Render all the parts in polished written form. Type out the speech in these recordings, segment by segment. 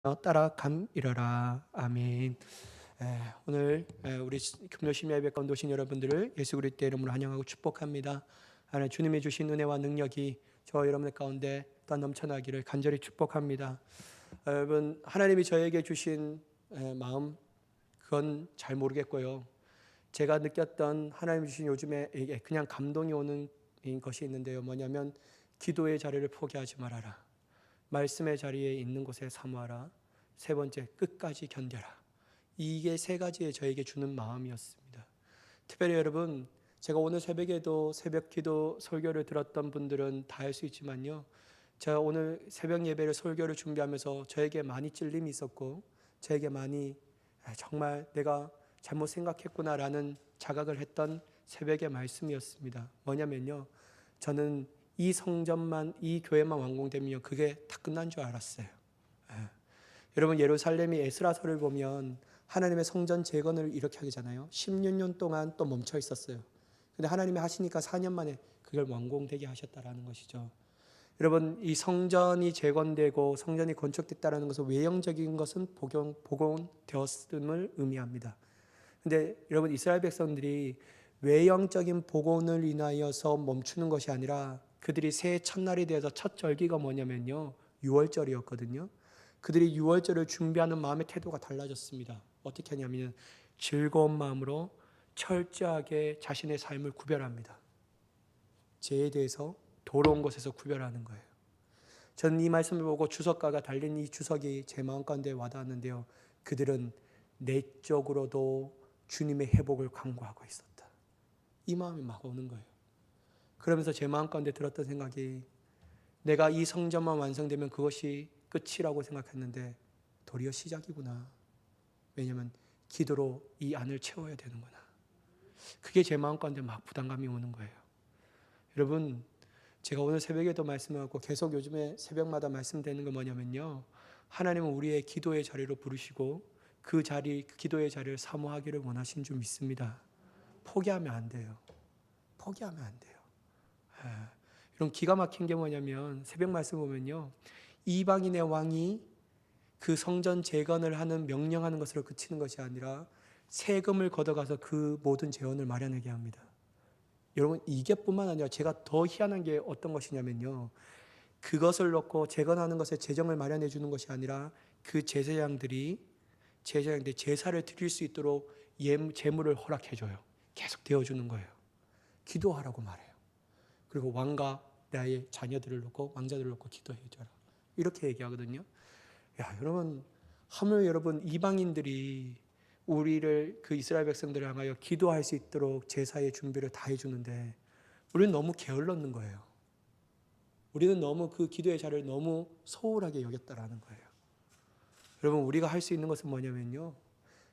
따라감이러라. 아멘. 오늘 우리 금요심야 예배 가운데 오신 여러분들을 예수 그리스도의 이름으로 환영하고 축복합니다. 하나님 주님이 주신 은혜와 능력이 저와 여러분들 가운데 또한 넘쳐나기를 간절히 축복합니다. 여러분, 하나님이 저에게 주신 마음, 그건 잘 모르겠고요. 제가 느꼈던 하나님 주신 요즘에 그냥 감동이 오는 것이 있는데요. 뭐냐면 기도의 자리를 포기하지 말아라. 말씀의 자리에 있는 곳에 사모하라. 세 번째, 끝까지 견뎌라. 이게 세 가지의 저에게 주는 마음이었습니다. 특별히 여러분, 제가 오늘 새벽에도 새벽 기도 설교를 들었던 분들은 다 알 수 있지만요, 제가 오늘 새벽 예배를 설교를 준비하면서 저에게 많이 찔림이 있었고, 저에게 많이 정말 내가 잘못 생각했구나라는 자각을 했던 새벽의 말씀이었습니다. 뭐냐면요, 저는 이 성전만, 이 교회만 완공되면 그게 다 끝난 줄 알았어요. 여러분, 예루살렘이 에스라서를 보면 하나님의 성전 재건을 이렇게 하잖아요. 16년 동안 또 멈춰 있었어요. 근데 하나님이 하시니까 4년 만에 그걸 완공되게 하셨다라는 것이죠. 여러분, 이 성전이 재건되고 성전이 건축됐다는 것은 외형적인 것은 복원되었음을 의미합니다. 근데 여러분, 이스라엘 백성들이 외형적인 복원을 인하여서 멈추는 것이 아니라 그들이 새해 첫날이 되어서 첫 절기가 뭐냐면요, 유월절이었거든요. 그들이 유월절을 준비하는 마음의 태도가 달라졌습니다. 어떻게 하냐면 즐거운 마음으로 철저하게 자신의 삶을 구별합니다. 죄에 대해서 도로운 곳에서 구별하는 거예요. 저는 이 말씀을 보고 주석가가 달린 이 주석이 제 마음 가운데 와닿았는데요. 그들은 내적으로도 주님의 회복을 간구하고 있었다. 이 마음이 막 오는 거예요. 그러면서 제 마음 가운데 들었던 생각이, 내가 이 성전만 완성되면 그것이 끝이라고 생각했는데 도리어 시작이구나. 왜냐하면 기도로 이 안을 채워야 되는구나. 그게 제 마음 가운데 막 부담감이 오는 거예요. 여러분, 제가 오늘 새벽에도 말씀하고 계속 요즘에 새벽마다 말씀드리는 건 뭐냐면요, 하나님은 우리의 기도의 자리로 부르시고 그 자리, 그 기도의 자리를 사모하기를 원하신 줄 믿습니다. 포기하면 안 돼요. 포기하면 안 돼요. 이런 기가 막힌 게 뭐냐면 새벽 말씀 보면요, 이방인의 왕이 그 성전 재건을 하는 명령하는 것으로 그치는 것이 아니라 세금을 걷어가서 그 모든 재원을 마련하게 합니다. 여러분, 이게 뿐만 아니라 제가 더 희한한 게 어떤 것이냐면요, 그것을 놓고 재건하는 것에 재정을 마련해 주는 것이 아니라 그 제사장들이 제사를 드릴 수 있도록 재물을 허락해 줘요. 계속 되어주는 거예요. 기도하라고 말해요. 그리고 왕과 나의 자녀들을 놓고, 왕자들을 놓고 기도해 줘라, 이렇게 얘기하거든요. 야, 여러분, 하물 여러분, 이방인들이 우리를, 그 이스라엘 백성들을 향하여 기도할 수 있도록 제사의 준비를 다 해주는데 우리는 너무 게을렀는 거예요. 우리는 너무 그 기도의 자리를 너무 소홀하게 여겼다라는 거예요. 여러분, 우리가 할 수 있는 것은 뭐냐면요,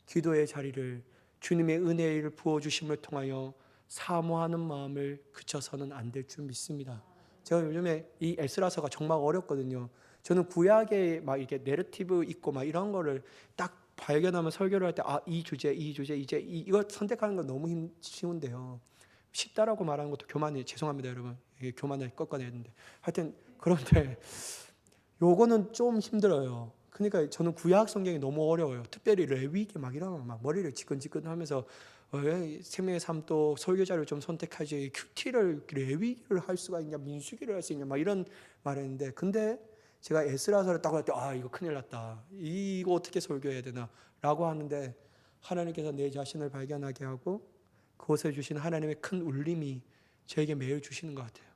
기도의 자리를, 주님의 은혜를 부어주심을 통하여 사모하는 마음을 그쳐서는 안 될 줄 믿습니다. 제가 요즘에 이 에스라서가 정말 어렵거든요. 저는 구약에 막 이렇게 내러티브 있고 막 이런 거를 딱 발견하면 설교를 할 때, 이 주제, 이제 이거 선택하는 건 너무 쉬운데요. 쉽다라고 말하는 것도 교만이, 죄송합니다 여러분, 교만을 꺾어내야 되는데, 하여튼 그런데 요거는 좀 힘들어요. 그러니까 저는 구약 성경이 너무 어려워요. 특별히 레위기 막 이러면 막 머리를 지끈지끈하면서 생명의 삶 또 설교자를 좀 선택하지, 큐티를 레위기를 할 수가 있냐, 민수기를 할 수 있냐, 막 이런 말했는데, 근데 제가 에스라서를 딱 할 때, 이거 큰일 났다, 이거 어떻게 설교해야 되나 라고 하는데, 하나님께서 내 자신을 발견하게 하고 그곳에 주신 하나님의 큰 울림이 저에게 매일 주시는 것 같아요.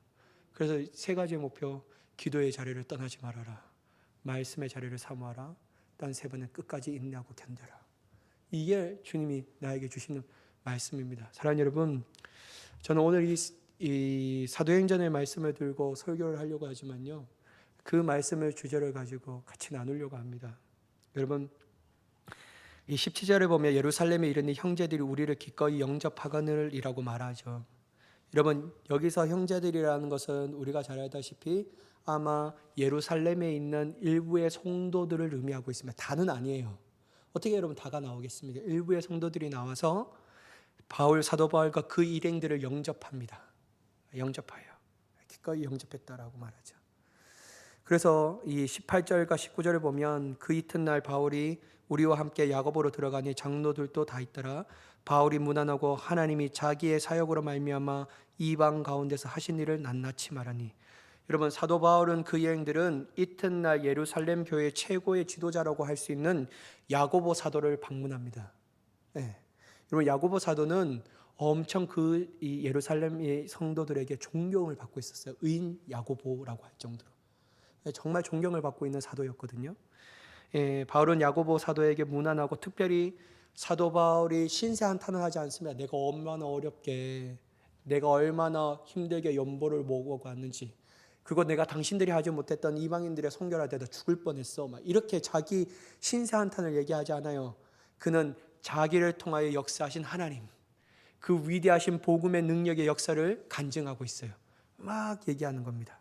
그래서 세 가지의 목표: 기도의 자리를 떠나지 말아라, 말씀의 자리를 사모하라, 단 세 번은 끝까지 인내하고 견뎌라. 이게 주님이 나에게 주시는 말씀입니다. 사랑하는 여러분, 저는 오늘 이 사도행전의 말씀을 들고 설교를 하려고 하지만요, 그 말씀을 주제를 가지고 같이 나누려고 합니다. 여러분, 이 17절에 보면 예루살렘에 이르니 형제들이 우리를 기꺼이 영접하거늘이라고 말하죠. 여러분, 여기서 형제들이라는 것은 우리가 잘 알다시피 아마 예루살렘에 있는 일부의 성도들을 의미하고 있습니다. 다는 아니에요. 어떻게 여러분 다가 나오겠습니까? 일부의 성도들이 나와서 사도 바울과 그 일행들을 영접합니다. 영접하여 기꺼이 영접했다라고 말하죠. 그래서 이 18절과 19절을 보면 그 이튿날 바울이 우리와 함께 야고보로 들어가니 장로들도 다 있더라. 바울이 문안하고 하나님이 자기의 사역으로 말미암아 이방 가운데서 하신 일을 낱낱이 말하니. 여러분, 사도 바울은 그 여행들은 이튿날 예루살렘 교회 최고의 지도자라고 할 수 있는 야고보 사도를 방문합니다. 네. 여러분, 야고보 사도는 엄청 이 예루살렘의 성도들에게 존경을 받고 있었어요. 의인 야고보라고 할 정도로. 정말 존경을 받고 있는 사도였거든요. 바울은 야고보 사도에게 문안하고, 특별히 사도 바울이 신세 한탄을 하지 않습니다. 내가 얼마나 어렵게, 내가 얼마나 힘들게 연보를 모으고 왔는지, 그거 내가 당신들이 하지 못했던 이방인들의 선교라대다 죽을 뻔했어, 막 이렇게 자기 신세 한탄을 얘기하지 않아요. 그는 자기를 통하여 역사하신 하나님, 그 위대하신 복음의 능력의 역사를 간증하고 있어요. 막 얘기하는 겁니다.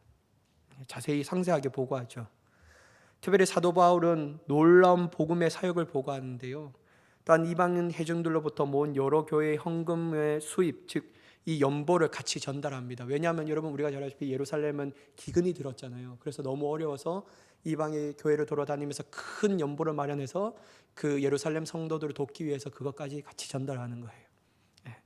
자세히 상세하게 보고하죠. 특별히 사도 바울은 놀라운 복음의 사역을 보고하는데요. 또한 이방인 회중들로부터 모은 여러 교회의 헌금의 수입, 즉 이 연보를 같이 전달합니다. 왜냐하면 여러분, 우리가 잘 아시다시피 예루살렘은 기근이 들었잖아요. 그래서 너무 어려워서 이방의 교회를 돌아다니면서 큰 연보를 마련해서 그 예루살렘 성도들을 돕기 위해서 그것까지 같이 전달하는 거예요.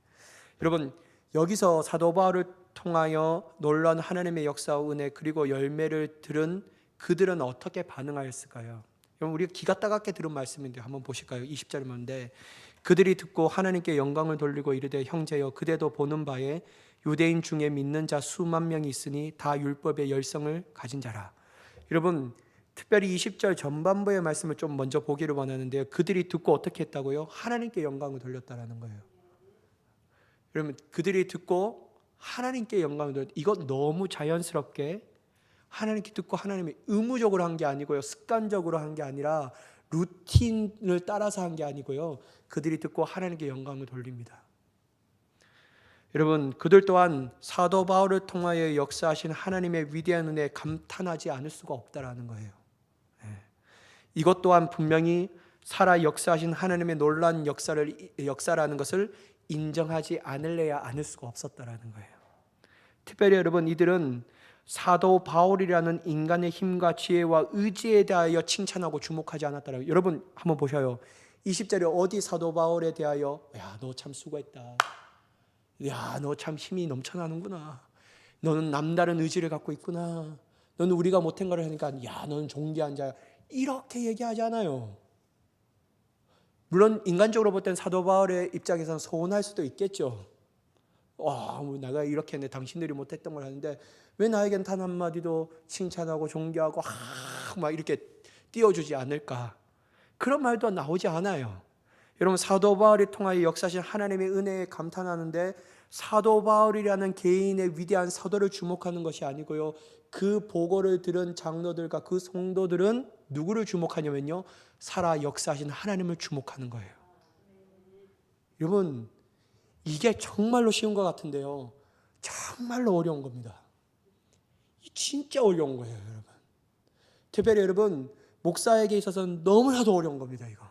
여러분, 여기서 사도 바울을 통하여 놀라운 하나님의 역사와 은혜 그리고 열매를 들은 그들은 어떻게 반응하였을까요? 여러분, 우리가 기가 따갑게 들은 말씀인데 한번 보실까요? 20절에 보는데, 그들이 듣고 하나님께 영광을 돌리고 이르되, 형제여, 그대도 보는 바에 유대인 중에 믿는 자 수만 명이 있으니 다 율법의 열성을 가진 자라. 여러분, 특별히 20절 전반부의 말씀을 좀 먼저 보기를 원하는데요. 그들이 듣고 어떻게 했다고요? 하나님께 영광을 돌렸다라는 거예요. 여러분, 그들이 듣고 하나님께 영광을 돌렸다. 이건 너무 자연스럽게 하나님께 듣고 하나님이 의무적으로 한 게 아니고요, 습관적으로 한 게 아니라 루틴을 따라서 한 게 아니고요, 그들이 듣고 하나님께 영광을 돌립니다. 여러분, 그들 또한 사도 바울을 통하여 역사하신 하나님의 위대한 은혜에 감탄하지 않을 수가 없다라는 거예요. 이것 또한 분명히 살아 역사하신 하나님의 놀라운 역사라는 것을 인정하지 않을래야 않을 수가 없었다라는 거예요. 특별히 여러분, 이들은 사도 바울이라는 인간의 힘과 지혜와 의지에 대하여 칭찬하고 주목하지 않았다라고. 여러분 한번 보셔요. 20절에 어디 사도 바울에 대하여, 야, 너 참 수고했다, 야, 너 참 힘이 넘쳐나는구나, 너는 남다른 의지를 갖고 있구나, 너는 우리가 못한 걸 하니까 야, 너는 존귀한 자야, 이렇게 얘기하지 않아요. 물론 인간적으로 볼 땐 사도 바울의 입장에서는 서운할 수도 있겠죠. 와, 내가 이렇게 했네, 당신들이 못했던 걸 하는데 왜 나에겐 단 한마디도 칭찬하고 존경하고 막 이렇게 띄워주지 않을까. 그런 말도 나오지 않아요. 여러분, 사도 바울이 통하여 역사하신 하나님의 은혜에 감탄하는데, 사도 바울이라는 개인의 위대한 사도를 주목하는 것이 아니고요, 그 보고를 들은 장로들과 그 성도들은 누구를 주목하냐면요, 살아 역사하신 하나님을 주목하는 거예요. 여러분, 이게 정말로 쉬운 것 같은데요, 정말로 어려운 겁니다. 진짜 어려운 거예요, 여러분. 특별히 여러분, 목사에게 있어서는 너무나도 어려운 겁니다, 이거.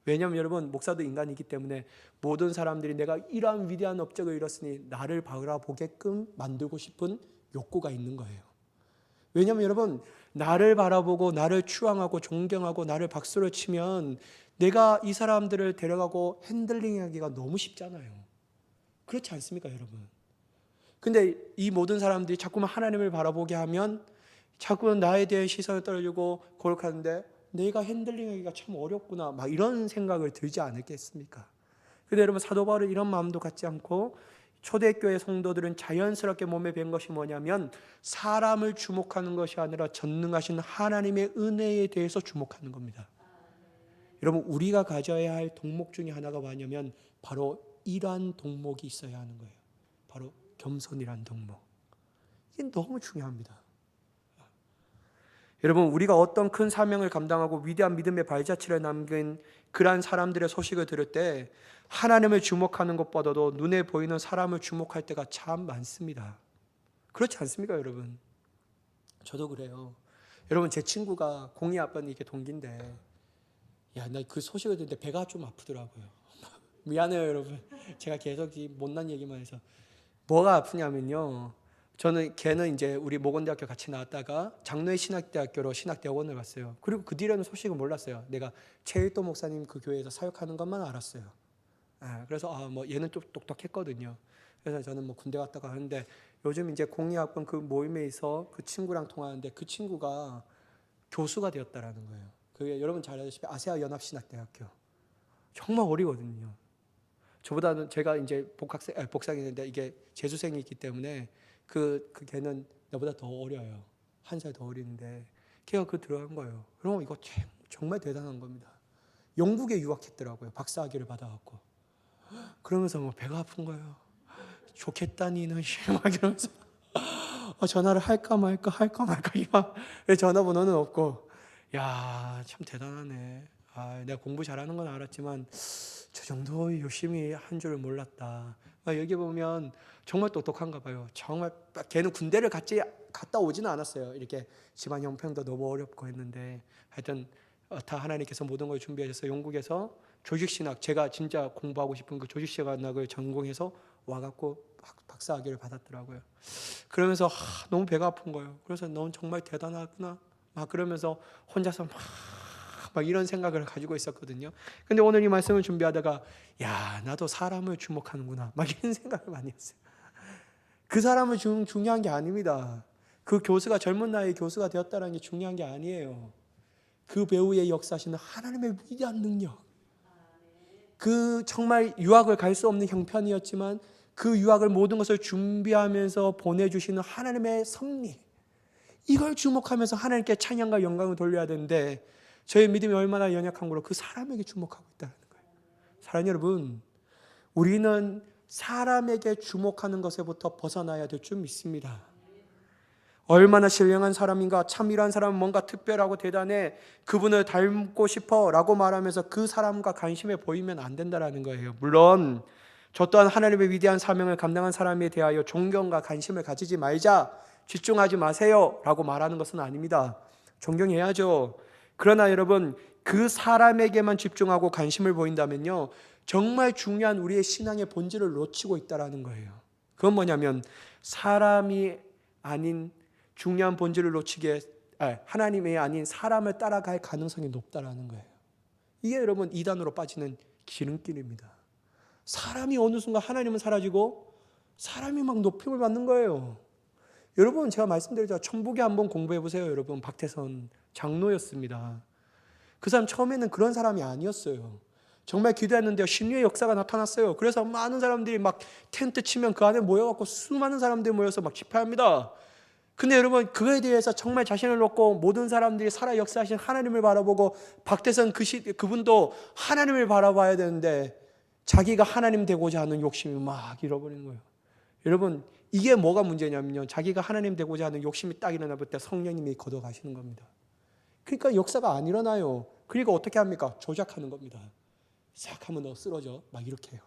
왜냐하면 여러분, 목사도 인간이기 때문에 모든 사람들이 내가 이러한 위대한 업적을 이뤘으니 나를 바라보게끔 만들고 싶은 욕구가 있는 거예요. 왜냐하면 여러분, 나를 바라보고 나를 추앙하고 존경하고 나를 박수로 치면 내가 이 사람들을 데려가고 핸들링하기가 너무 쉽잖아요. 그렇지 않습니까, 여러분? 근데 이 모든 사람들이 자꾸만 하나님을 바라보게 하면 자꾸만 나에 대한 시선을 떨어지고 고백하는데, 내가 핸들링하기가 참 어렵구나, 막 이런 생각을 들지 않겠습니까? 근데 여러분, 사도 바울은 이런 마음도 갖지 않고, 초대교회 성도들은 자연스럽게 몸에 밴 것이 뭐냐면 사람을 주목하는 것이 아니라 전능하신 하나님의 은혜에 대해서 주목하는 겁니다. 여러분, 우리가 가져야 할 동목 중에 하나가 뭐냐면 바로 이러한 동목이 있어야 하는 거예요. 바로 겸손이란 동목. 이게 너무 중요합니다. 여러분, 우리가 어떤 큰 사명을 감당하고 위대한 믿음의 발자취를 남긴 그러한 사람들의 소식을 들을 때 하나님을 주목하는 것보다도 눈에 보이는 사람을 주목할 때가 참 많습니다. 그렇지 않습니까, 여러분? 저도 그래요. 여러분, 제 친구가 공이 아빠는 이게 동기인데, 야, 나 그 소식을 듣는데 배가 좀 아프더라고요. 미안해요, 여러분. 제가 계속 이 못난 얘기만 해서. 뭐가 아프냐면요, 걔는 이제 우리 모건대학교 같이 나왔다가 장로의 신학대학교로 신학대학원을 갔어요. 그리고 그 뒤로는 소식을 몰랐어요. 내가 최일도 목사님 그 교회에서 사역하는 것만 알았어요. 그래서 뭐 얘는 좀 똑똑했거든요. 그래서 저는 뭐 군대 갔다가 하는데 요즘 이제 공의학번 그 모임에서 그 친구랑 통화하는데 그 친구가 교수가 되었다라는 거예요. 그게 여러분 잘 아시다시피 아세아 연합신학대학교. 정말 어리거든요. 저보다는 제가 이제 복학생인데 이게 재수생이 있기 때문에 걔는 나보다 더 어려요. 1살 더 어리는데 걔가 들어간 거예요. 그럼 이거 정말 대단한 겁니다. 영국에 유학했더라고요. 박사학위를 받아갖고. 그러면서 뭐 배가 아픈 거예요. 좋겠다니 는 막 이러면서 전화를 할까 말까 이막 전화번호는 없고. 야, 참 대단하네. 내가 공부 잘하는 건 알았지만 저 정도 열심히 한 줄 몰랐다. 여기 보면 정말 똑똑한가 봐요. 정말 걔는 군대를 갔다 오지는 않았어요. 이렇게 집안 형편도 너무 어렵고 했는데 하여튼 다 하나님께서 모든 걸 준비하셔서 영국에서 조직신학, 제가 진짜 공부하고 싶은 그 조직신학을 전공해서 와갖고 박사학위를 받았더라고요. 그러면서 너무 배가 아픈 거예요. 그래서 넌 정말 대단하구나 막 그러면서 혼자서 막 이런 생각을 가지고 있었거든요. 근데 오늘 이 말씀을 준비하다가 야, 나도 사람을 주목하는구나 막 이런 생각을 많이 했어요. 그 사람은 중요한 게 아닙니다. 그 교수가 젊은 나이에 교수가 되었다는 게 중요한 게 아니에요. 그 배우의 역사하시는 하나님의 위대한 능력, 그 정말 유학을 갈 수 없는 형편이었지만 그 유학을 모든 것을 준비하면서 보내주시는 하나님의 섭리, 이걸 주목하면서 하나님께 찬양과 영광을 돌려야 되는데 저의 믿음이 얼마나 연약한 걸로 그 사람에게 주목하고 있다는 거예요. 사랑하는 여러분, 우리는 사람에게 주목하는 것에부터 벗어나야 될 줄 믿습니다. 얼마나 신령한 사람인가, 참이란 사람은 뭔가 특별하고 대단해, 그분을 닮고 싶어 라고 말하면서 그 사람과 관심에 보이면 안 된다는 거예요. 물론 저 또한 하나님의 위대한 사명을 감당한 사람에 대하여 존경과 관심을 가지지 말자, 집중하지 마세요 라고 말하는 것은 아닙니다. 존경해야죠. 그러나 여러분, 그 사람에게만 집중하고 관심을 보인다면요, 정말 중요한 우리의 신앙의 본질을 놓치고 있다는 거예요. 그건 뭐냐면 사람이 아닌 중요한 본질을 놓치게, 하나님이 아닌 사람을 따라갈 가능성이 높다는 거예요. 이게 여러분 이단으로 빠지는 지름길입니다. 사람이 어느 순간 하나님은 사라지고 사람이 막 높임을 받는 거예요. 여러분, 제가 말씀드렸죠. 천북에 한번 공부해 보세요. 여러분, 박태선 장로였습니다. 그 사람 처음에는 그런 사람이 아니었어요. 정말 기도했는데 신유의 역사가 나타났어요. 그래서 많은 사람들이 막 텐트 치면 그 안에 모여갖고 수많은 사람들이 모여서 막 집회합니다. 근데 여러분, 그거에 대해서 정말 자신을 놓고 모든 사람들이 살아 역사하신 하나님을 바라보고 박태선 그분도 하나님을 바라봐야 되는데 자기가 하나님 되고자 하는 욕심이 막 잃어버리는 거예요. 여러분, 이게 뭐가 문제냐면요, 자기가 하나님 되고자 하는 욕심이 딱 일어나볼 때 성령님이 걷어가시는 겁니다. 그러니까 역사가 안 일어나요. 그러니까 어떻게 합니까? 조작하는 겁니다. 싹 하면 너 쓰러져 막 이렇게 해요.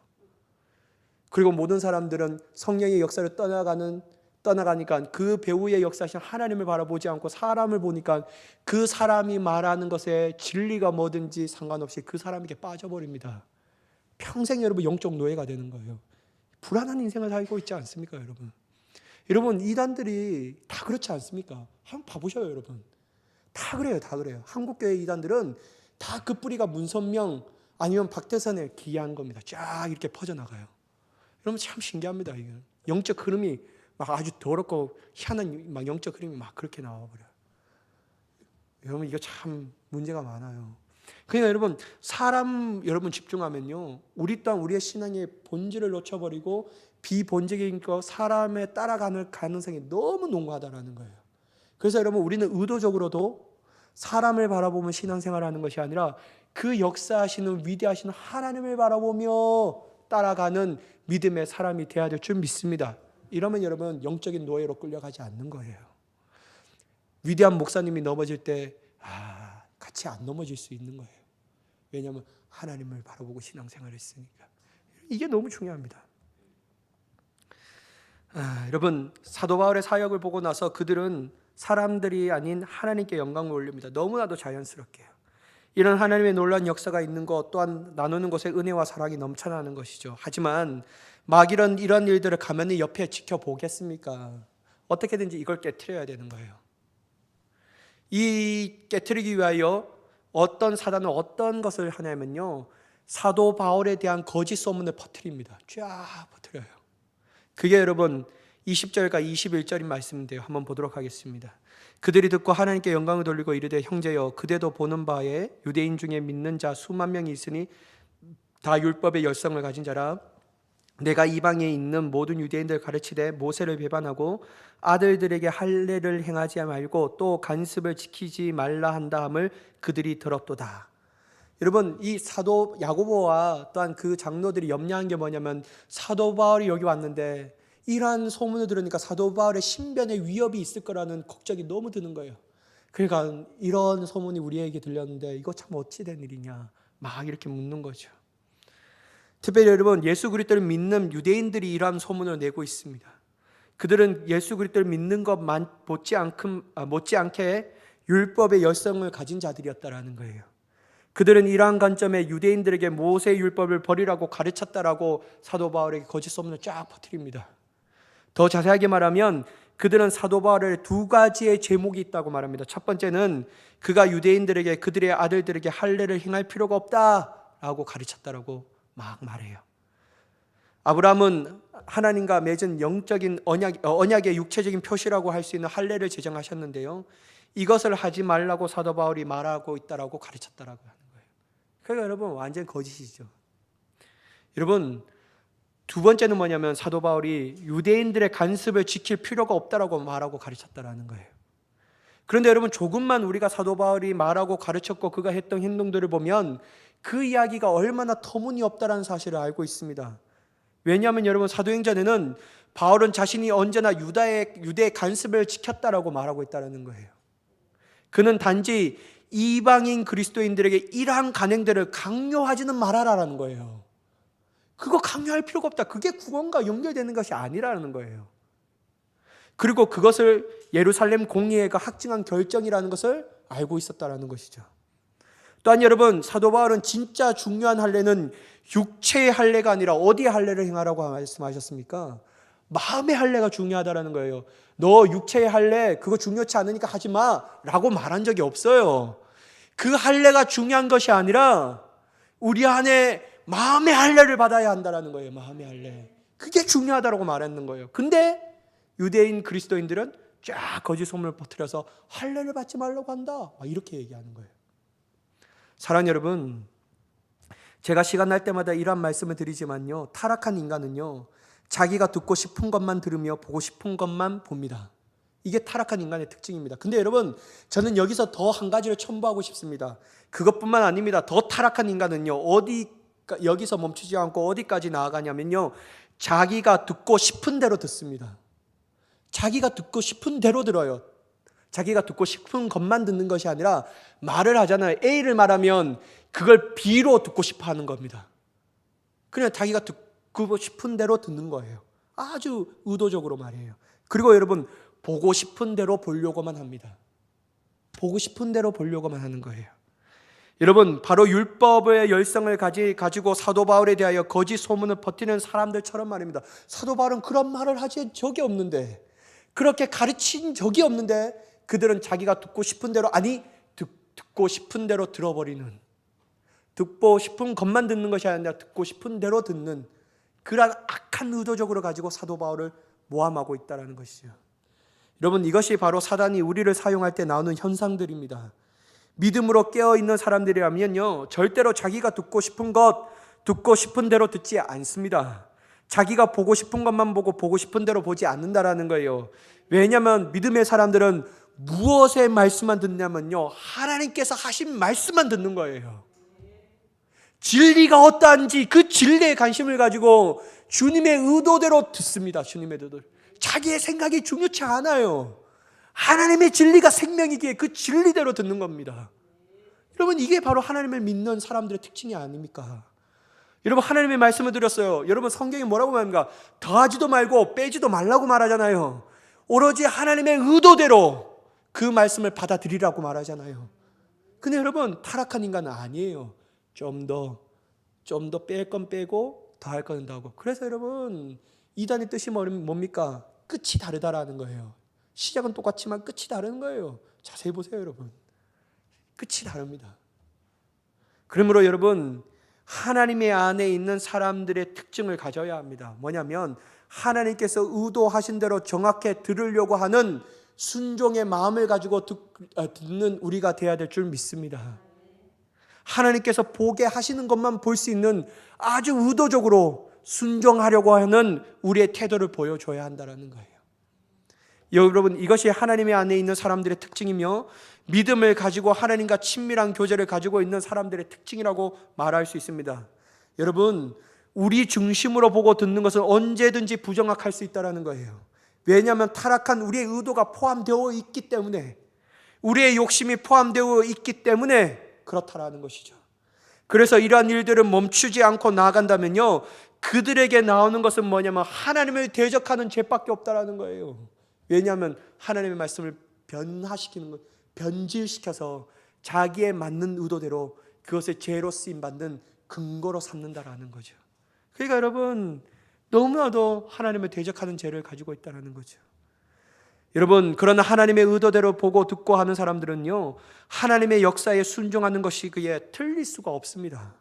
그리고 모든 사람들은 성령의 역사를 떠나가니까 그 배우의 역사하신 하나님을 바라보지 않고 사람을 보니까 그 사람이 말하는 것에 진리가 뭐든지 상관없이 그 사람에게 빠져버립니다. 평생 여러분 영적 노예가 되는 거예요. 불안한 인생을 살고 있지 않습니까, 여러분? 여러분, 이단들이 다 그렇지 않습니까? 한번 봐보셔요, 여러분. 다 그래요, 다 그래요. 한국교회 이단들은 다 그 뿌리가 문선명 아니면 박태선에 기이한 겁니다. 쫙 이렇게 퍼져나가요. 여러분, 참 신기합니다. 이게 영적 흐름이 막 아주 더럽고 희한한 막 영적 흐름이 막 그렇게 나와버려요. 여러분, 이거 참 문제가 많아요. 그러니까 여러분, 여러분 집중하면요, 우리 또한 우리의 신앙의 본질을 놓쳐버리고 비본질적인 것, 사람에 따라가는 가능성이 너무 농후하다는 거예요. 그래서 여러분, 우리는 의도적으로도 사람을 바라보면 신앙생활하는 것이 아니라 그 역사하시는 위대하신 하나님을 바라보며 따라가는 믿음의 사람이 되어야 될 줄 믿습니다. 이러면 여러분, 영적인 노예로 끌려가지 않는 거예요. 위대한 목사님이 넘어질 때 같이 안 넘어질 수 있는 거예요. 왜냐하면 하나님을 바라보고 신앙생활을 했으니까. 이게 너무 중요합니다. 여러분, 사도 바울의 사역을 보고 나서 그들은 사람들이 아닌 하나님께 영광을 올립니다. 너무나도 자연스럽게요. 이런 하나님의 놀라운 역사가 있는 것 또한 나누는 것에 은혜와 사랑이 넘쳐나는 것이죠. 하지만 막 이런 일들을 가만히 옆에 지켜보겠습니까? 어떻게든지 이걸 깨트려야 되는 거예요. 이 깨트리기 위하여 어떤 사단은 어떤 것을 하냐면요, 사도 바울에 대한 거짓 소문을 퍼뜨립니다. 쫙 퍼뜨려요. 그게 여러분 20절과 21절인 말씀인데요, 한번 보도록 하겠습니다. 그들이 듣고 하나님께 영광을 돌리고 이르되 형제여 그대도 보는 바에 유대인 중에 믿는 자 수만 명이 있으니 다 율법의 열성을 가진 자라. 내가 이방에 있는 모든 유대인들 가르치되 모세를 배반하고 아들들에게 할례를 행하지 말고 또 간습을 지키지 말라 한다함을 그들이 들었도다. 여러분, 이 사도 야고보와 또한 그 장로들이 염려한 게 뭐냐면, 사도 바울이 여기 왔는데 이러한 소문을 들으니까 사도 바울의 신변에 위협이 있을 거라는 걱정이 너무 드는 거예요. 그러니까 이런 소문이 우리에게 들렸는데 이거 참 어찌 된 일이냐 막 이렇게 묻는 거죠. 특별히 여러분, 예수 그리스도를 믿는 유대인들이 이러한 소문을 내고 있습니다. 그들은 예수 그리스도를 믿는 것만 못지않게 율법의 열성을 가진 자들이었다라는 거예요. 그들은 이러한 관점에 유대인들에게 모세 율법을 버리라고 가르쳤다라고 사도 바울에게 거짓 소문을 쫙 퍼뜨립니다. 더 자세하게 말하면 그들은 사도 바울에 두 가지의 제목이 있다고 말합니다. 첫 번째는 그가 유대인들에게 그들의 아들들에게 할례를 행할 필요가 없다라고 가르쳤다라고 막 말해요. 아브라함은 하나님과 맺은 영적인 언약의 육체적인 표시라고 할 수 있는 할례를 제정하셨는데요, 이것을 하지 말라고 사도 바울이 말하고 있다라고 가르쳤다라고 하는 거예요. 그러니까 여러분 완전 거짓이죠. 여러분, 두 번째는 뭐냐면 사도 바울이 유대인들의 간습을 지킬 필요가 없다라고 말하고 가르쳤다라는 거예요. 그런데 여러분, 조금만 우리가 사도 바울이 말하고 가르쳤고 그가 했던 행동들을 보면 그 이야기가 얼마나 터무니없다라는 사실을 알고 있습니다. 왜냐하면 여러분, 사도행전에는 바울은 자신이 언제나 유대의 간습을 지켰다라고 말하고 있다는 거예요. 그는 단지 이방인 그리스도인들에게 이러한 간행들을 강요하지는 말아라라는 거예요. 그거 강요할 필요가 없다. 그게 구원과 연결되는 것이 아니라는 거예요. 그리고 그것을 예루살렘 공의회가 확증한 결정이라는 것을 알고 있었다라는 것이죠. 또한 여러분, 사도 바울은 진짜 중요한 할례는 육체의 할례가 아니라 어디에 할례를 행하라고 말씀하셨습니까? 마음의 할례가 중요하다라는 거예요. 너 육체의 할례 그거 중요치 않으니까 하지 마라고 말한 적이 없어요. 그 할례가 중요한 것이 아니라 우리 안에 마음의 할례를 받아야 한다라는 거예요. 마음의 할례. 그게 중요하다라고 말했는 거예요. 근데 유대인 그리스도인들은 쫙 거짓 소문을 퍼뜨려서 할례를 받지 말라고 한다, 이렇게 얘기하는 거예요. 사랑하는 여러분, 제가 시간 날 때마다 이런 말씀을 드리지만요, 타락한 인간은요, 자기가 듣고 싶은 것만 들으며 보고 싶은 것만 봅니다. 이게 타락한 인간의 특징입니다. 근데 여러분, 저는 여기서 더 한 가지를 첨부하고 싶습니다. 그것뿐만 아닙니다. 더 타락한 인간은요, 여기서 멈추지 않고 어디까지 나아가냐면요, 자기가 듣고 싶은 대로 듣습니다. 자기가 듣고 싶은 대로 들어요. 자기가 듣고 싶은 것만 듣는 것이 아니라 말을 하잖아요. A를 말하면 그걸 B로 듣고 싶어 하는 겁니다. 그냥 자기가 듣고 싶은 대로 듣는 거예요. 아주 의도적으로 말이에요. 그리고 여러분, 보고 싶은 대로 보려고만 합니다. 보고 싶은 대로 보려고만 하는 거예요. 여러분, 바로 율법의 열성을 가지고 사도 바울에 대하여 거짓 소문을 퍼뜨리는 사람들처럼 말입니다. 사도 바울은 그런 말을 하신 적이 없는데, 그렇게 가르친 적이 없는데 그들은 자기가 듣고 싶은 대로, 듣고 싶은 대로 들어버리는, 듣고 싶은 것만 듣는 것이 아니라 듣고 싶은 대로 듣는 그러한 악한 의도적으로 가지고 사도 바울을 모함하고 있다는 것이죠. 여러분, 이것이 바로 사단이 우리를 사용할 때 나오는 현상들입니다. 믿음으로 깨어있는 사람들이라면요, 절대로 자기가 듣고 싶은 것, 듣고 싶은 대로 듣지 않습니다. 자기가 보고 싶은 것만 보고 싶은 대로 보지 않는다라는 거예요. 왜냐하면 믿음의 사람들은 무엇의 말씀만 듣냐면요, 하나님께서 하신 말씀만 듣는 거예요. 진리가 어떠한지 그 진리에 관심을 가지고 주님의 의도대로 듣습니다. 주님의 의도대로. 자기의 생각이 중요치 않아요. 하나님의 진리가 생명이기에 그 진리대로 듣는 겁니다. 여러분, 이게 바로 하나님을 믿는 사람들의 특징이 아닙니까? 여러분, 하나님의 말씀을 드렸어요. 여러분, 성경이 뭐라고 말합니까? 더하지도 말고 빼지도 말라고 말하잖아요. 오로지 하나님의 의도대로 그 말씀을 받아들이라고 말하잖아요. 근데 여러분, 타락한 인간은 아니에요. 좀 더 뺄 건 빼고 더 할 건 더 하고. 그래서 여러분, 이단의 뜻이 뭡니까? 끝이 다르다라는 거예요. 시작은 똑같지만 끝이 다른 거예요. 자세히 보세요, 여러분. 끝이 다릅니다. 그러므로 여러분, 하나님의 안에 있는 사람들의 특징을 가져야 합니다. 뭐냐면 하나님께서 의도하신 대로 정확히 들으려고 하는 순종의 마음을 가지고 듣는 우리가 되어야 될 줄 믿습니다. 하나님께서 보게 하시는 것만 볼 수 있는 아주 의도적으로 순종하려고 하는 우리의 태도를 보여줘야 한다는 거예요. 여러분, 이것이 하나님의 안에 있는 사람들의 특징이며 믿음을 가지고 하나님과 친밀한 교제를 가지고 있는 사람들의 특징이라고 말할 수 있습니다. 여러분, 우리 중심으로 보고 듣는 것은 언제든지 부정확할 수 있다는 거예요. 왜냐하면 타락한 우리의 의도가 포함되어 있기 때문에, 우리의 욕심이 포함되어 있기 때문에 그렇다라는 것이죠. 그래서 이러한 일들을 멈추지 않고 나아간다면요, 그들에게 나오는 것은 뭐냐면 하나님을 대적하는 죄밖에 없다라는 거예요. 왜냐하면 하나님의 말씀을 변화시키는 것, 변질시켜서 자기에 맞는 의도대로 그것을 죄로 쓰임받는 근거로 삼는다라는 거죠. 그러니까 여러분, 너무나도 하나님을 대적하는 죄를 가지고 있다는 거죠. 여러분, 그러나 하나님의 의도대로 보고 듣고 하는 사람들은요, 하나님의 역사에 순종하는 것이 그에 틀릴 수가 없습니다.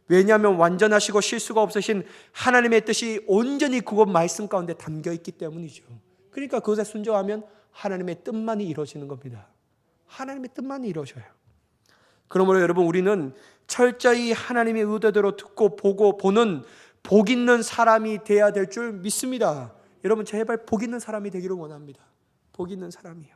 왜냐하면 완전하시고 실수가 없으신 하나님의 뜻이 온전히 그것 말씀 가운데 담겨 있기 때문이죠. 그러니까 그것에 순종하면 하나님의 뜻만이 이루어지는 겁니다. 하나님의 뜻만이 이루어져요. 그러므로 여러분, 우리는 철저히 하나님의 의도대로 듣고 보고 보는 복 있는 사람이 되어야 될 줄 믿습니다. 여러분, 제발 복 있는 사람이 되기를 원합니다. 복 있는 사람이요.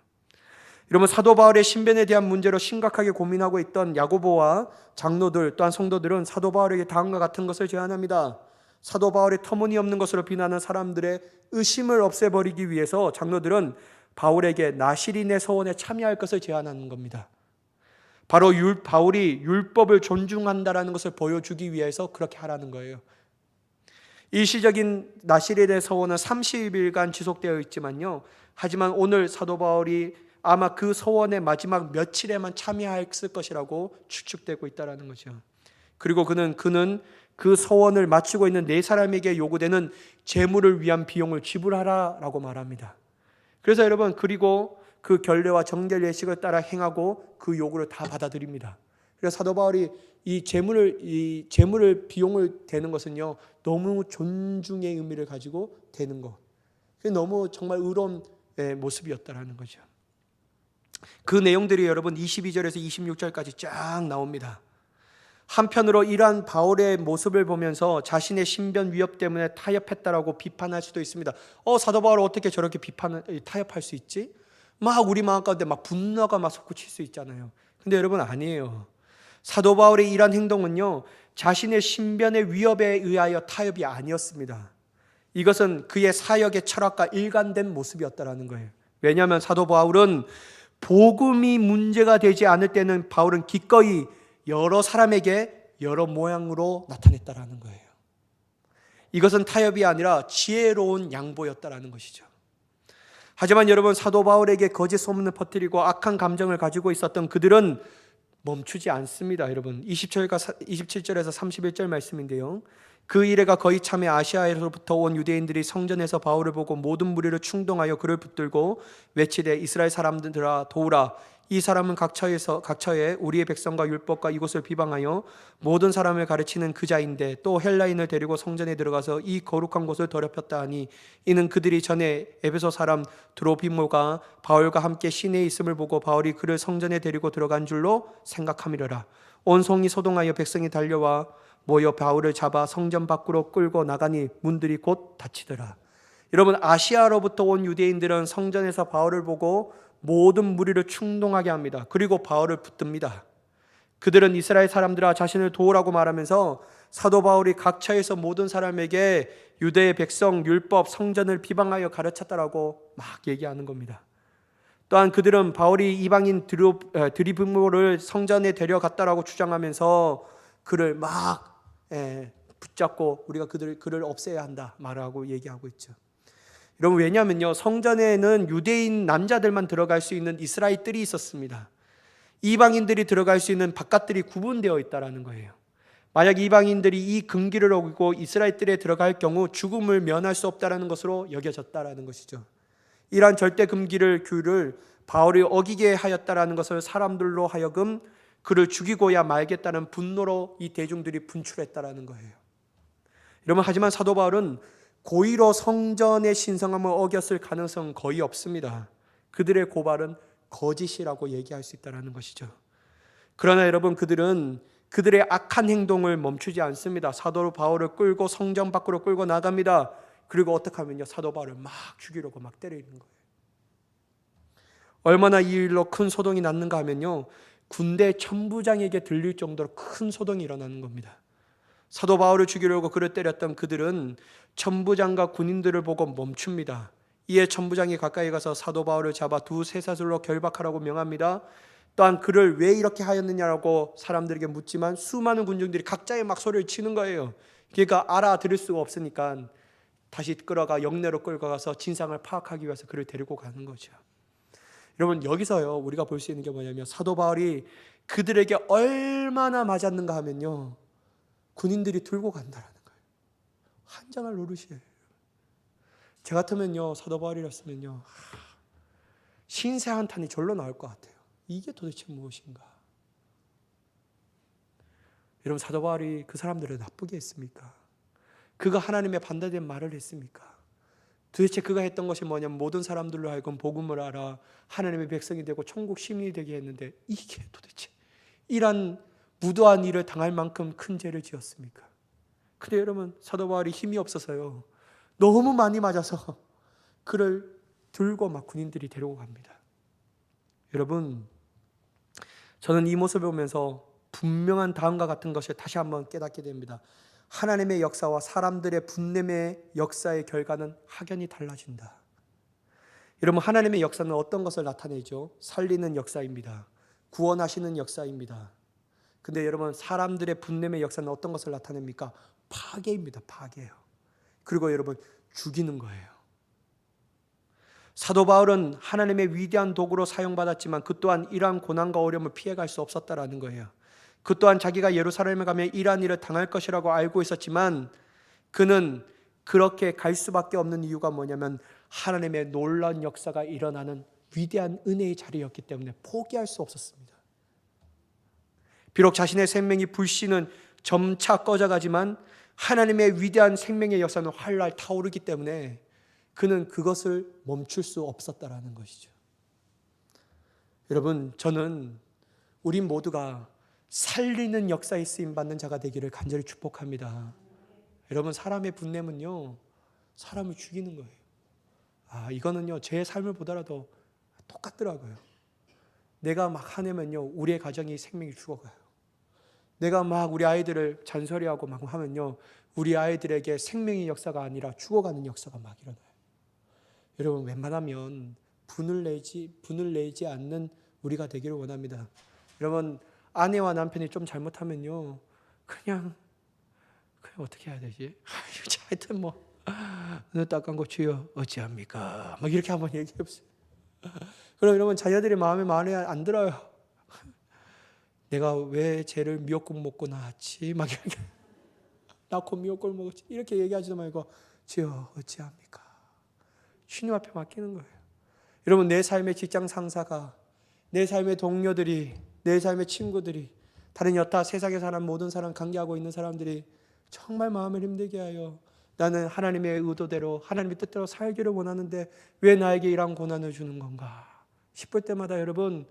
여러분, 사도 바울의 신변에 대한 문제로 심각하게 고민하고 있던 야고보와 장로들 또한 성도들은 사도 바울에게 다음과 같은 것을 제안합니다. 사도 바울의 터무니없는 것으로 비난하는 사람들의 의심을 없애버리기 위해서 장로들은 바울에게 나시린의 서원에 참여할 것을 제안하는 겁니다. 바로 바울이 율법을 존중한다라는 것을 보여주기 위해서 그렇게 하라는 거예요. 일시적인 나시린의 서원은 30일간 지속되어 있지만요, 하지만 오늘 사도 바울이 아마 그 서원의 마지막 며칠에만 참여했을 것이라고 추측되고 있다는 거죠. 그리고 그는 그 서원을 마치고 있는 네 사람에게 요구되는 재물을 위한 비용을 지불하라라고 말합니다. 그래서 여러분, 그리고 그 결례와 정결 예식을 따라 행하고 그 요구를 다 받아들입니다. 그래서 사도 바울이 이 재물을 비용을 대는 것은요, 너무 존중의 의미를 가지고 대는 것. 너무 정말 의로운 모습이었다라는 거죠. 그 내용들이 여러분 22절에서 26절까지 쫙 나옵니다. 한편으로 이러한 바울의 모습을 보면서 자신의 신변 위협 때문에 타협했다라고 비판할 수도 있습니다. 사도 바울을 어떻게 저렇게 타협할 수 있지? 막 우리 마음 가운데 막 분노가 막 솟구칠 수 있잖아요. 근데 여러분, 아니에요. 사도 바울의 이러한 행동은요, 자신의 신변의 위협에 의하여 타협이 아니었습니다. 이것은 그의 사역의 철학과 일관된 모습이었다라는 거예요. 왜냐하면 사도 바울은 복음이 문제가 되지 않을 때는 바울은 기꺼이 여러 사람에게 여러 모양으로 나타냈다라는 거예요. 이것은 타협이 아니라 지혜로운 양보였다라는 것이죠. 하지만 여러분, 사도 바울에게 거짓 소문을 퍼뜨리고 악한 감정을 가지고 있었던 그들은 멈추지 않습니다. 여러분, 27절에서 31절 말씀인데요, 그 이래가 거의 참에 아시아에서부터 온 유대인들이 성전에서 바울을 보고 모든 무리를 충동하여 그를 붙들고 외치되 이스라엘 사람들아 도우라. 이 사람은 각처에 우리의 백성과 율법과 이곳을 비방하여 모든 사람을 가르치는 그자인데 또 헬라인을 데리고 성전에 들어가서 이 거룩한 곳을 더럽혔다 하니 이는 그들이 전에 에베소 사람 드로비모가 바울과 함께 시내에 있음을 보고 바울이 그를 성전에 데리고 들어간 줄로 생각함이러라. 온 성이 소동하여 백성이 달려와 모여 바울을 잡아 성전 밖으로 끌고 나가니 문들이 곧 닫히더라. 여러분, 아시아로부터 온 유대인들은 성전에서 바울을 보고 모든 무리를 충동하게 합니다. 그리고 바울을 붙듭니다. 그들은 이스라엘 사람들아 자신을 도우라고 말하면서 사도 바울이 각처에서 모든 사람에게 유대의 백성, 율법, 성전을 비방하여 가르쳤다라고 막 얘기하는 겁니다. 또한 그들은 바울이 이방인 드리브모를 성전에 데려갔다라고 주장하면서 그를 막 붙잡고 우리가 그를 없애야 한다 말하고 얘기하고 있죠. 여러분, 왜냐하면요, 성전에는 유대인 남자들만 들어갈 수 있는 이스라엘 뜰이 있었습니다. 이방인들이 들어갈 수 있는 바깥들이 구분되어 있다는 거예요. 만약 이방인들이 이 금기를 어기고 이스라엘 뜰에 들어갈 경우 죽음을 면할 수 없다는 것으로 여겨졌다는 것이죠. 이러한 절대 규를 바울이 어기게 하였다라는 것을 사람들로 하여금 그를 죽이고야 말겠다는 분노로 이 대중들이 분출했다라는 거예요. 여러분, 하지만 사도 바울은 고의로 성전의 신성함을 어겼을 가능성은 거의 없습니다. 그들의 고발은 거짓이라고 얘기할 수 있다는 것이죠. 그러나 여러분, 그들은 그들의 악한 행동을 멈추지 않습니다. 사도 바울을 끌고 성전 밖으로 끌고 나갑니다. 그리고 어떻게 하면요, 사도 바울을 막 죽이려고 막 때리는 거예요. 얼마나 이 일로 큰 소동이 났는가 하면요, 군대 천부장에게 들릴 정도로 큰 소동이 일어나는 겁니다. 사도 바울을 죽이려고 그를 때렸던 그들은 천부장과 군인들을 보고 멈춥니다. 이에 천부장이 가까이 가서 사도 바울을 잡아 두 쇠사슬로 결박하라고 명합니다. 또한 그를 왜 이렇게 하였느냐라고 사람들에게 묻지만 수많은 군중들이 각자의 막 소리를 치는 거예요. 그러니까 알아들을 수가 없으니까 다시 끌어가 영내로 끌고 가서 진상을 파악하기 위해서 그를 데리고 가는 거죠. 여러분, 여기서요 우리가 볼 수 있는 게 뭐냐면 사도 바울이 그들에게 얼마나 맞았는가 하면요, 군인들이 들고 간다라는 거예요. 환장할 노릇이에요. 제 같으면요, 사도 바울이었으면요, 신세 한탄이 절로 나올 것 같아요. 이게 도대체 무엇인가? 여러분, 사도 바울이 그 사람들을 나쁘게 했습니까? 그가 하나님의 반대된 말을 했습니까? 도대체 그가 했던 것이 뭐냐면 모든 사람들로 하여금 복음을 알아 하나님의 백성이 되고 천국 시민이 되게 했는데, 이게 도대체 이런 무도한 일을 당할 만큼 큰 죄를 지었습니까? 근데 여러분, 사도 바울이 힘이 없어서요, 너무 많이 맞아서 그를 들고 막 군인들이 데리고 갑니다. 여러분, 저는 이 모습을 보면서 분명한 다음과 같은 것을 다시 한번 깨닫게 됩니다. 하나님의 역사와 사람들의 분냄의 역사의 결과는 확연히 달라진다. 여러분, 하나님의 역사는 어떤 것을 나타내죠? 살리는 역사입니다. 구원하시는 역사입니다. 근데 여러분, 사람들의 분냄의 역사는 어떤 것을 나타냅니까? 파괴입니다. 파괴예요. 그리고 여러분, 죽이는 거예요. 사도 바울은 하나님의 위대한 도구로 사용받았지만 그 또한 이러한 고난과 어려움을 피해갈 수 없었다라는 거예요. 그 또한 자기가 예루살렘에 가면 이러한 일을 당할 것이라고 알고 있었지만 그는 그렇게 갈 수밖에 없는 이유가 뭐냐면 하나님의 놀라운 역사가 일어나는 위대한 은혜의 자리였기 때문에 포기할 수 없었습니다. 비록 자신의 생명이 불씨는 점차 꺼져가지만 하나님의 위대한 생명의 역사는 활활 타오르기 때문에 그는 그것을 멈출 수 없었다라는 것이죠. 여러분, 저는 우리 모두가 살리는 역사에 쓰임받는 자가 되기를 간절히 축복합니다. 여러분, 사람의 분냄은요, 사람을 죽이는 거예요. 이거는요, 제 삶을 보더라도 똑같더라고요. 내가 막 화내면요, 우리의 가정이 생명이 죽어가요. 내가 막 우리 아이들을 잔소리하고 막 하면요, 우리 아이들에게 생명의 역사가 아니라 죽어가는 역사가 막 일어나요. 여러분, 웬만하면 분을 내지 않는 우리가 되기를 원합니다. 여러분, 아내와 남편이 좀 잘못하면요, 그냥 어떻게 해야 되지? 하여튼 눈 딱 감고 주여 어찌합니까? 막 이렇게 한번 얘기해 보세요. 그럼 여러분, 자녀들이 마음에 안 들어요. 내가 왜 쟤를 미역국 먹고 낳았지? 막 이렇게 낳고 미역국을 먹었지? 이렇게 얘기하지도 말고 주여 어찌합니까? 주님 앞에 맡기는 거예요. 여러분, 내 삶의 직장 상사가, 내 삶의 동료들이, 내 삶의 친구들이, 다른 여타 세상에 사는 모든 사람, 관계하고 있는 사람들이 정말 마음을 힘들게 하여 나는 하나님의 의도대로 하나님의 뜻대로 살기를 원하는데 왜 나에게 이런 고난을 주는 건가 싶을 때마다 여러분,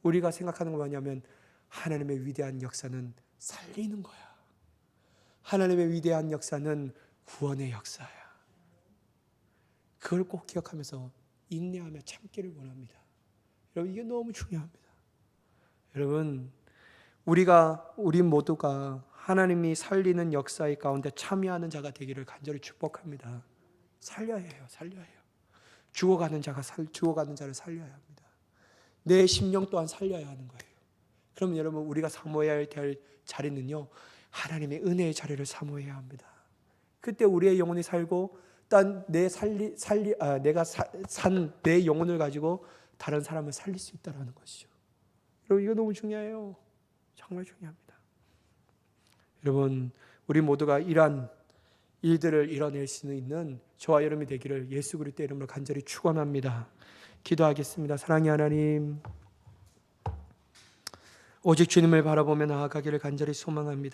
우리가 생각하는 건 뭐냐면 하나님의 위대한 역사는 살리는 거야. 하나님의 위대한 역사는 구원의 역사야. 그걸 꼭 기억하면서 인내하며 참기를 원합니다. 여러분, 이게 너무 중요합니다. 여러분, 우리 모두가 하나님이 살리는 역사의 가운데 참여하는 자가 되기를 간절히 축복합니다. 살려야 해요. 살려야 해요. 죽어가는 자를 살려야 합니다. 내 심령 또한 살려야 하는 거예요. 그러면 여러분, 우리가 사모해야 될 자리는요, 하나님의 은혜의 자리를 사모해야 합니다. 그때 우리의 영혼이 살고 딴 내가 산 내 영혼을 가지고 다른 사람을 살릴 수 있다는 것이죠. 여러분, 이거 너무 중요해요. 정말 중요합니다. 여러분, 우리 모두가 이러한 일들을 이뤄낼 수 있는 저와 여러분이 되기를 예수 그리스도의 이름으로 간절히 축원합니다. 기도하겠습니다. 사랑의 하나님, 오직 주님을 바라보며 나아가기를 간절히 소망합니다.